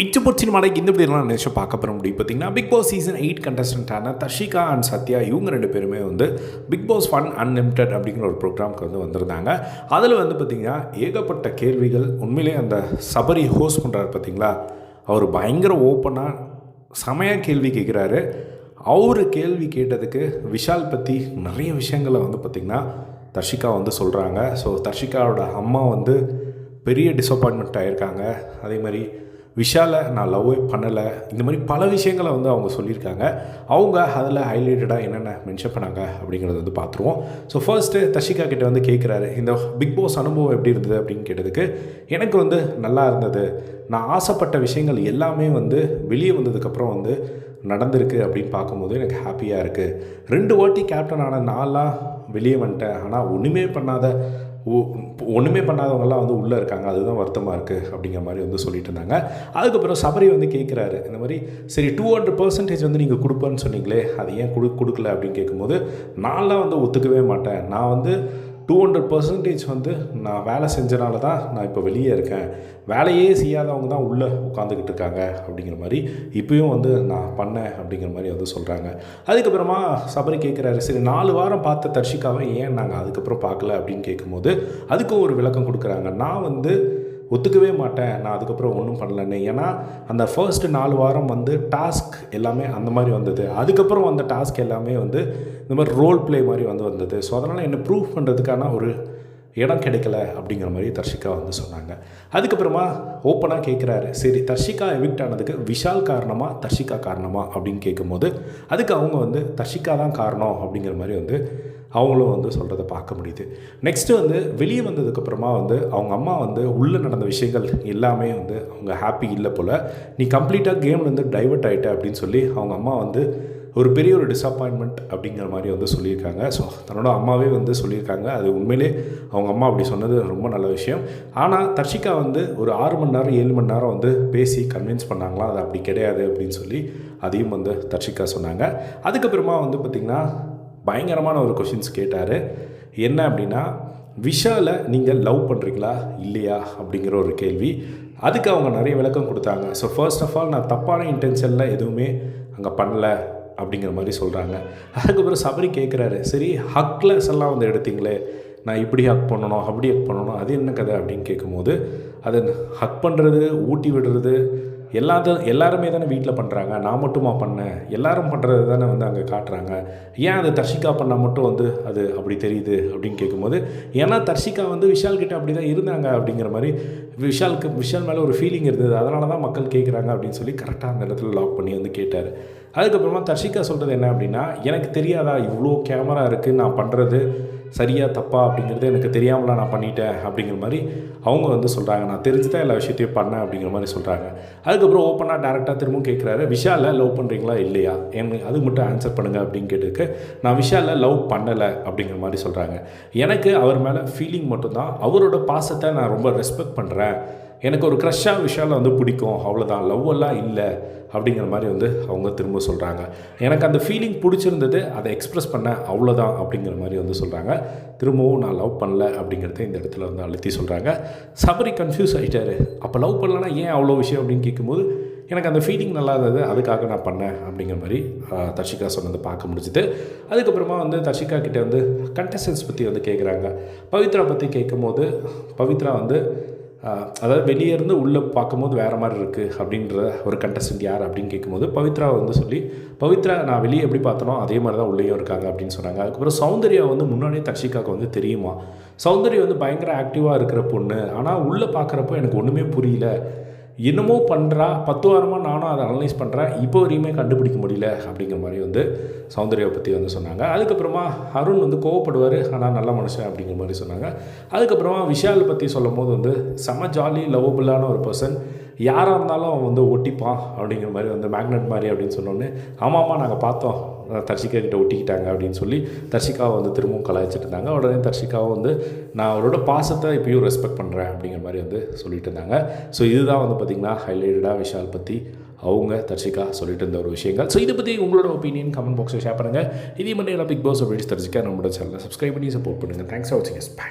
இச்சபோட் சினிமாவுக்கு இந்த இப்படிலாம் நினச்சம் பார்க்க போகிற முடியும் பார்த்திங்கன்னா பிக் பாஸ் சீசன் 8 கண்டஸ்டண்ட்டான தர்ஷிகா அண்ட் சத்யா இவங்க ரெண்டு பேருமே வந்து பிக் பாஸ் ஃபன் அன்லிமிட்டட் அப்படிங்கிற ஒரு ப்ரோக்ராமுக்கு வந்து வந்திருந்தாங்க. அதில் வந்து பார்த்திங்கன்னா ஏகப்பட்ட கேள்விகள். உண்மையிலே அந்த சபரி ஹோஸ்ட் பண்ணுறாரு பார்த்திங்களா, அவர் பயங்கர ஓப்பனாக செமையாக கேள்வி கேட்குறாரு. அவர் கேள்வி கேட்டதுக்கு விஷால் பற்றி நிறைய விஷயங்களை வந்து பார்த்திங்கன்னா தர்ஷிகா வந்து சொல்கிறாங்க. ஸோ தர்ஷிகாவோட அம்மா வந்து பெரிய டிசப்பாயின்மெண்ட் ஆகியிருக்காங்க. அதே மாதிரி விஷாலை நான் லவ்வே பண்ணலை, இந்த மாதிரி பல விஷயங்களை வந்து அவங்க சொல்லியிருக்காங்க. அவங்க அதில் ஹைலைட்டடாக என்னென்ன மென்ஷன் பண்ணாங்க அப்படிங்கிறத வந்து பார்த்துருவோம். ஸோ ஃபர்ஸ்ட்டு தர்ஷிகா கிட்டே வந்து கேட்குறாரு, இந்த பிக் பாஸ் அனுபவம் எப்படி இருந்தது அப்படின்னு கேட்டதுக்கு, எனக்கு வந்து நல்லா இருந்தது, நான் ஆசைப்பட்ட விஷயங்கள் எல்லாமே வந்து வெளியே வந்ததுக்கப்புறம் வந்து நடந்திருக்கு அப்படின்னு பார்க்கும்போது எனக்கு ஹாப்பியாக இருக்குது. 2 வாட்டி கேப்டன் ஆன நான்லாம் வெளியே வந்துட்டேன், ஆனால் ஒன்றுமே பண்ணாதவங்கலாம் வந்து உள்ளே இருக்காங்க, அதுதான் வருத்தமாக இருக்குது அப்படிங்கிற மாதிரி வந்து சொல்லிட்டு இருந்தாங்க. அதுக்கப்புறம் சபரி வந்து கேட்குறாரு, இந்த மாதிரி சரி 200% வந்து நீங்கள் கொடுப்பேன்னு சொன்னீங்களே, அது ஏன் கொடுக்கல அப்படின்னு கேட்கும்போது, நான்லாம் வந்து ஒத்துக்கவே மாட்டேன், நான் வந்து 200% வந்து நான் வேலை செஞ்சனால தான் நான் இப்போ வெளியே இருக்கேன், வேலையே செய்யாதவங்க தான் உள்ளே உட்காந்துக்கிட்டு இருக்காங்க அப்படிங்கிற மாதிரி இப்போயும் வந்து நான் பண்ணேன் அப்படிங்கிற மாதிரி வந்து சொல்கிறாங்க. அதுக்கப்புறமா சபரி கேட்குறாரு, சரி 4 வாரம் பார்த்த தர்ஷிகாவை ஏன் நாங்கள் அதுக்கப்புறம் பார்க்கல அப்படின்னு கேட்கும்போது அதுக்கும் ஒரு விளக்கம் கொடுக்குறாங்க. நான் வந்து ஒத்துக்கவே மாட்டேன், நான் அதுக்கப்புறம் ஒன்றும் பண்ணலன்னு. ஏன்னா அந்த ஃபர்ஸ்ட் 4 வாரம் வந்து டாஸ்க் எல்லாமே அந்த மாதிரி வந்தது, அதுக்கப்புறம் வந்த டாஸ்க் எல்லாமே வந்து இந்த மாதிரி ரோல் ப்ளே மாதிரி வந்தது. ஸோ அதனால் என்னை ப்ரூவ் பண்ணுறதுக்கான ஒரு இடம் கிடைக்கல அப்படிங்கிற மாதிரி தர்ஷிகா வந்து சொன்னாங்க. அதுக்கப்புறமா ஓப்பனாக கேட்குறாரு, சரி தர்ஷிகா எவிக்ட் ஆனதுக்கு விஷால் காரணமா தர்ஷிகா காரணமா அப்படின்னு கேட்கும்போது அதுக்கு அவங்க வந்து தர்ஷிகா தான் காரணம் அப்படிங்கிற மாதிரி வந்து அவங்களும் வந்து சொல்கிறத பார்க்க முடியுது. நெக்ஸ்ட்டு வந்து வெளியே வந்ததுக்கப்புறமா வந்து அவங்க அம்மா வந்து உள்ளே நடந்த விஷயங்கள் எல்லாமே வந்து அவங்க ஹாப்பி இல்லை போல், நீ கம்ப்ளீட்டாக கேம்லேருந்து டைவர்ட் ஆகிட்ட அப்படின்னு சொல்லி அவங்க அம்மா வந்து ஒரு பெரிய ஒரு டிசப்பாயின்மெண்ட் அப்படிங்கிற மாதிரி வந்து சொல்லியிருக்காங்க. ஸோ தன்னோட அம்மாவே வந்து சொல்லியிருக்காங்க. அது உண்மையிலே அவங்க அம்மா அப்படி சொன்னது ரொம்ப நல்ல விஷயம். ஆனால் தர்ஷிகா வந்து ஒரு 6 மணி நேரம் 7 மணி நேரம் வந்து பேசி கன்வின்ஸ் பண்ணாங்களாம், அது அப்படி கிடையாது அப்படின்னு சொல்லி அதையும் வந்து தர்ஷிகா சொன்னாங்க. அதுக்கப்புறமா வந்து பார்த்திங்கன்னா பயங்கரமான ஒரு கொஷின்ஸ் கேட்டார். என்ன அப்படின்னா, விஷாலை நீங்கள் லவ் பண்ணுறீங்களா இல்லையா அப்படிங்கிற ஒரு கேள்வி. அதுக்கு அவங்க நிறைய விளக்கம் கொடுத்தாங்க. ஸோ ஃபர்ஸ்ட் ஆஃப் ஆல் நான் தப்பான இன்டென்ஷனில் எதுவுமே அங்கே பண்ணல அப்படிங்கிற மாதிரி சொல்கிறாங்க. அதுக்கப்புறம் சபரி கேட்குறாரு, சரி ஹக்லஸ் எல்லாம் வந்து எடுத்தீங்களே, நான் இப்படி ஹக் பண்ணணும் அப்படி ஹக் பண்ணணும், அது என்ன கதை அப்படின்னு கேட்கும்போது, அது ஹக் பண்ணுறது ஊட்டி விடுறது எல்லாருமே தானே வீட்டில் பண்ணுறாங்க, நான் மட்டுமா பண்ணேன், எல்லாரும் பண்ணுறது தானே வந்து அங்கே காட்டுறாங்க, ஏன் அது தர்ஷிகா பண்ணால் மட்டும் வந்து அது அப்படி தெரியுது அப்படின்னு கேட்கும்போது, ஏன்னா தர்ஷிகா வந்து விஷால் கிட்ட அப்படி தான் இருந்தாங்க அப்படிங்கிற மாதிரி விஷால் மேலே ஒரு ஃபீலிங் இருந்தது, அதனால தான் மக்கள் கேட்குறாங்க அப்படின்னு சொல்லி கரெக்டாக அந்த இடத்துல லாக் பண்ணி வந்து கேட்டார். அதுக்கப்புறமா தர்ஷிகா சொல்கிறது என்ன அப்படின்னா, எனக்கு தெரியாதா இவ்வளோ கேமரா இருக்குது, நான் பண்ணுறது சரியா தப்பா அப்படிங்கிறது எனக்கு தெரியாமலாம் நான் பண்ணிட்டேன் அப்படிங்கிற மாதிரி அவங்க வந்து சொல்கிறாங்க. நான் தெரிஞ்சு தான் எல்லா விஷயத்தையும் பண்ணேன் அப்படிங்கிற மாதிரி சொல்கிறாங்க. அதுக்கப்புறம் ஓப்பனாக டேரெக்டாக திரும்பவும் கேட்குறாரு, விஷாலை லவ் பண்ணுறீங்களா இல்லையா, எனக்கு அதுக்கு மட்டும் ஆன்சர் பண்ணுங்கள் அப்படின்னு கேட்டுருக்கு. நான் விஷாலை லவ் பண்ணலை அப்படிங்கிற மாதிரி சொல்கிறாங்க. எனக்கு அவர் மேலே ஃபீலிங் மட்டும்தான், அவரோட பாசத்தை நான் ரொம்ப ரெஸ்பெக்ட் பண்ணுறேன், எனக்கு ஒரு க்ரஷ்ஷாக விஷாலை வந்து பிடிக்கும், அவ்வளோதான், லவ் எல்லாம் இல்லை அப்படிங்கிற மாதிரி வந்து அவங்க திரும்ப சொல்கிறாங்க. எனக்கு அந்த ஃபீலிங் பிடிச்சிருந்தது, அதை எக்ஸ்ப்ரெஸ் பண்ண அவ்வளோதான் அப்படிங்கிற மாதிரி வந்து சொல்கிறாங்க. திரும்பவும் நான் லவ் பண்ணல அப்படிங்கிறத இந்த இடத்துல வந்து அழுத்தி சொல்கிறாங்க. சபரி கன்ஃபியூஸ் ஆகிட்டார். அப்போ லவ் பண்ணலன்னா ஏன் அவ்வளோ விஷயம் அப்படின்னு கேட்கும்போது, எனக்கு அந்த ஃபீலிங் நல்லா இருந்தது, அதுக்காக நான் பண்ணேன் அப்படிங்கிற மாதிரி தர்ஷிகா சொன்னதை பார்க்க முடிஞ்சுது. அதுக்கப்புறமா வந்து தர்ஷிகா கிட்டே வந்து கண்டஸ்டன்ஸ் பற்றி வந்து கேட்குறாங்க. பவித்ரா பற்றி கேட்கும்போது, பவித்ரா வந்து அதாவது வெளியே இருந்து உள்ளே பார்க்கும்போது வேறு மாதிரி இருக்குது அப்படின்ற ஒரு கண்டஸ்டன்ட் யார் அப்படின்னு கேட்கும்போது பவித்ரா வந்து சொல்லி, பவித்ரா நான் வெளியே எப்படி பார்த்தனோ அதே மாதிரி தான் உள்ளேயும் இருக்காங்க அப்படின்னு சொன்னாங்க. அதுக்கப்புறம் சௌந்தர்யா வந்து முன்னாடியே தர்ஷிகாவுக்கு வந்து தெரியுமா, சௌந்தர்யா வந்து பயங்கர ஆக்டிவாக இருக்கிற பொண்ணு, ஆனால் உள்ளே பார்க்குறப்போ எனக்கு ஒன்றுமே புரியல, என்னமோ பண்ணுறா, 10 வாரமாக நானும் அதை அனலைஸ் பண்ணுறேன், இப்போ வரையுமே கண்டுபிடிக்க முடியல அப்படிங்கிற மாதிரி வந்து சௌந்தர்யாவை பற்றி வந்து சொன்னாங்க. அதுக்கப்புறமா அருண் வந்து கோவப்படுவார், ஆனால் நல்ல மனுஷன் அப்படிங்கிற மாதிரி சொன்னாங்க. அதுக்கப்புறமா விஷால் பற்றி சொல்லும் போது வந்து செம ஜாலி லவ்வபுளான ஒரு பர்சன், யாராக இருந்தாலும் அவன் வந்து ஒட்டிப்பான் அப்படிங்கிற மாதிரி வந்து மேக்னெட் மாதிரி அப்படின்னு சொன்னோன்னே, ஆமாம்மா நாங்கள் பார்த்தோம் தர்ஷிகா கிட்ட ஒட்டிக்கிட்டாங்க அப்படின்னு சொல்லி தர்ஷிகாவை வந்து திரும்பவும் கலாய்ச்சிட்டு இருந்தாங்க. உடனே தர்ஷிகாவும் வந்து நான் அவரோட பாசத்தை இப்பயும் ரெஸ்பெக்ட் பண்ணுறேன் அப்படிங்கிற மாதிரி வந்து சொல்லிட்டு இருந்தாங்க. ஸோ இதுதான் வந்து பார்த்திங்கன்னா ஹைலைட்டடாக விஷால் பற்றி அவங்க தர்ஷிகா சொல்லிட்டு இருந்த ஒரு விஷயங்கள். ஸோ இதை பற்றி உங்களோட ஒப்பீனியன் கமெண்ட் பாக்ஸில் ஷேர் பண்ணுங்கள். இதே மாதிரி பிக் பாஸ் அப்டேட்ஸ் தெரிஞ்சுக்க நம்மளோட சேனலை சப்ஸ்கிரைப் பண்ணி சப்போர்ட் பண்ணுங்கள். தேங்க்ஸ் ஃபார் வாட்சிங். பை.